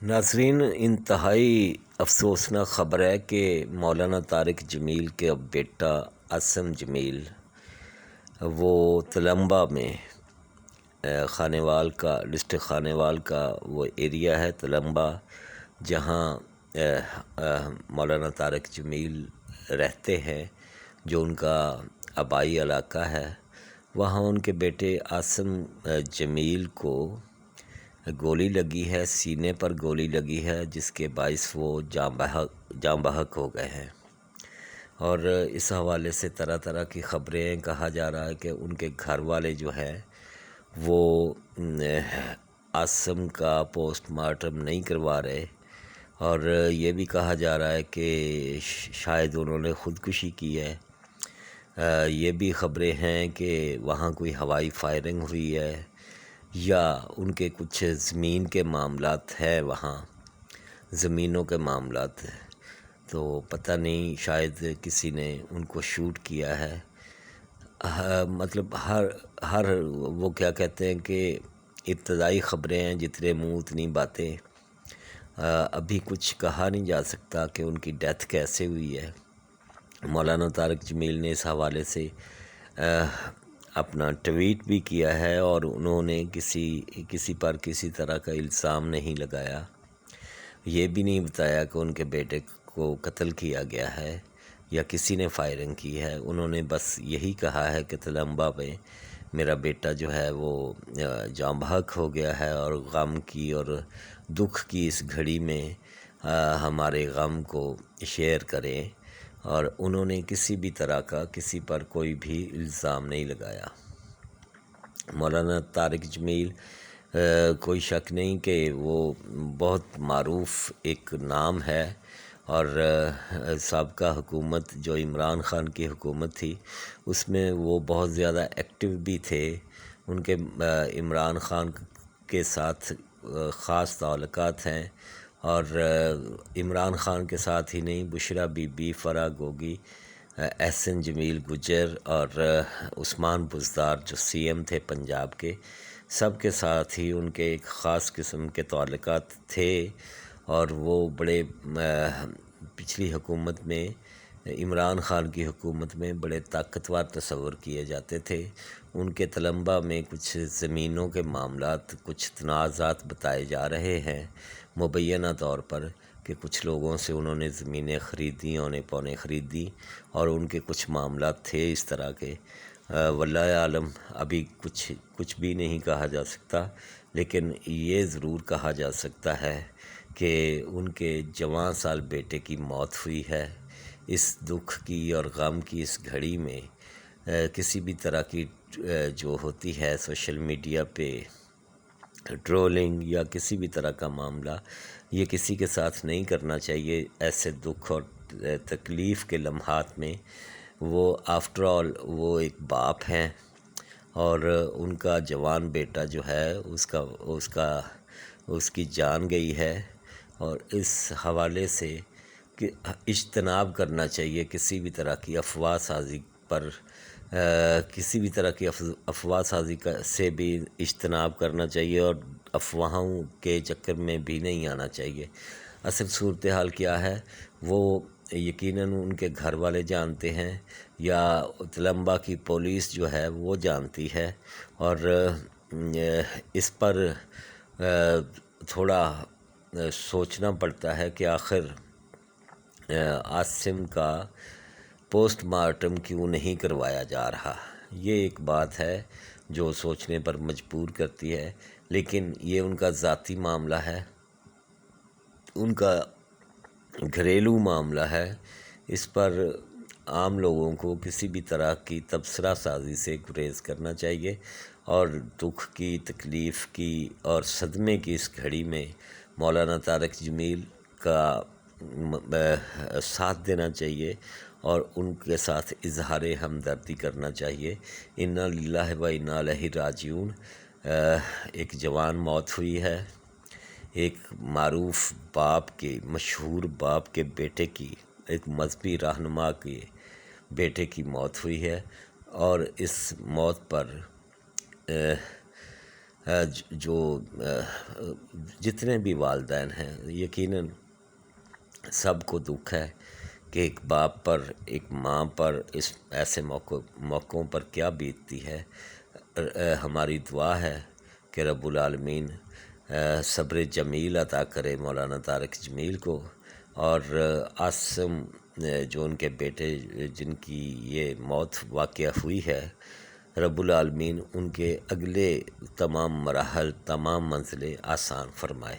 नाज़रीन, इंतहाई अफसोसनाक ख़बर है कि मौलाना तारिक जमील के बेटा आसिम जमील वो तलम्बा में खानेवाल का डिस्ट्रिक्ट खानेवाल का वो एरिया है तलम्बा, जहाँ मौलाना तारिक जमील रहते हैं, जो उनका आबाई इलाका है। वहाँ उनके बेटे आसिम जमील को गोली लगी है, सीने पर गोली लगी है, जिसके बाइस वो जाँ बहक हो गए हैं। और इस हवाले से तरह तरह की ख़बरें, कहा जा रहा है कि उनके घर वाले जो हैं वो आसिम का पोस्टमार्टम नहीं करवा रहे, और ये भी कहा जा रहा है कि शायद उन्होंने ख़ुदकुशी की है। ये भी ख़बरें हैं कि वहाँ कोई हवाई फायरिंग हुई है या उनके कुछ ज़मीन के मामलात है, वहाँ ज़मीनों के मामलात है, तो पता नहीं, शायद किसी ने उनको शूट किया है। मतलब हर वो क्या कहते हैं कि इब्तदाई ख़बरें हैं, जितने मुँह उतनी बातें। अभी कुछ कहा नहीं जा सकता कि उनकी डेथ कैसे हुई है। मौलाना तारिक जमील ने इस हवाले से अपना ट्वीट भी किया है, और उन्होंने किसी पर किसी तरह का इल्ज़ाम नहीं लगाया। ये भी नहीं बताया कि उनके बेटे को कत्ल किया गया है या किसी ने फायरिंग की है। उन्होंने बस यही कहा है कि तलम्बा में मेरा बेटा जो है वो जाँ बहक हो गया है, और गम की और दुख की इस घड़ी में हमारे गम को शेयर करें। और उन्होंने किसी भी तरह का किसी पर कोई भी इल्ज़ाम नहीं लगाया। मौलाना तारिक जमील कोई शक नहीं कि वो बहुत मारूफ़ एक नाम है, और साबका हुकूमत जो इमरान ख़ान की हुकूमत थी उसमें वो बहुत ज़्यादा एक्टिव भी थे। उनके इमरान ख़ान के साथ ख़ास ताल्लुकात हैं, और इमरान ख़ान के साथ ही नहीं, बुशरा बीबी, फ़राह गोगी, एहसन जमील गुजर और उस्मान बुज़दार जो सीएम थे पंजाब के, सब के साथ ही उनके एक ख़ास किस्म के ताल्लुकात थे। और वो बड़े पिछली हुकूमत में, इमरान ख़ान की हुकूमत में बड़े ताकतवर तस्वर किए जाते थे। उनके तलम्बा में कुछ ज़मीनों के मामलात, कुछ तनाज़ात बताए जा रहे हैं मुबैना तौर पर, कि कुछ लोगों से उन्होंने ज़मीनें ख़रीदी, औने पौने ख़रीदी, और उनके कुछ मामलात थे इस तरह के। वल्लाह आलम, अभी कुछ भी नहीं कहा जा सकता, लेकिन ये ज़रूर कहा जा सकता है कि उनके जवान साल बेटे की मौत हुई है। इस दुख की और गम की इस घड़ी में किसी भी तरह की जो होती है सोशल मीडिया पे ट्रोलिंग या किसी भी तरह का मामला, ये किसी के साथ नहीं करना चाहिए। ऐसे दुख और तकलीफ़ के लम्हात में वो आफ्टर ऑल वो एक बाप हैं, और उनका जवान बेटा जो है उसकी जान गई है। और इस हवाले से कि इज्तनाब करना चाहिए किसी भी तरह की अफवाह साजी पर, किसी भी तरह की अफवाह साजी से भी इज्तनाब करना चाहिए, और अफवाहों के चक्कर में भी नहीं आना चाहिए। असल सूरत हाल क्या है वो यकीनन उनके घर वाले जानते हैं, या तलम्बा की पुलिस जो है वो जानती है। और इस पर थोड़ा सोचना पड़ता है कि आखिर आसिम का पोस्टमार्टम क्यों नहीं करवाया जा रहा। ये एक बात है जो सोचने पर मजबूर करती है, लेकिन ये उनका ज़ाती मामला है, उनका घरेलू मामला है। इस पर आम लोगों को किसी भी तरह की तबसरा साजी से गुरेज़ करना चाहिए, और दुख की, तकलीफ़ की और सदमे की इस घड़ी में मौलाना तारिक जमील का साथ देना चाहिए, और उनके साथ इजहार हमदर्दी करना चाहिए। इन्ना लिल्लाहि व इन्ना इलैहि राजिऊन। एक जवान मौत हुई है, एक मारूफ़ बाप के, मशहूर बाप के बेटे की, एक मजहबी रहनुमा के बेटे की मौत हुई है, और इस मौत पर جو جتنے بھی والدین ہیں یقیناً سب کو دکھ ہے کہ ایک باپ پر، ایک ماں پر اس ایسے موقعوں پر کیا بیتتی ہے۔ ہماری دعا ہے کہ رب العالمین صبر جمیل عطا کرے مولانا طارق جمیل کو، اور عاصم جو ان کے بیٹے جن کی یہ موت واقعہ ہوئی ہے، رب العالمین ان کے اگلے تمام مراحل، تمام منزلیں آسان فرمائے۔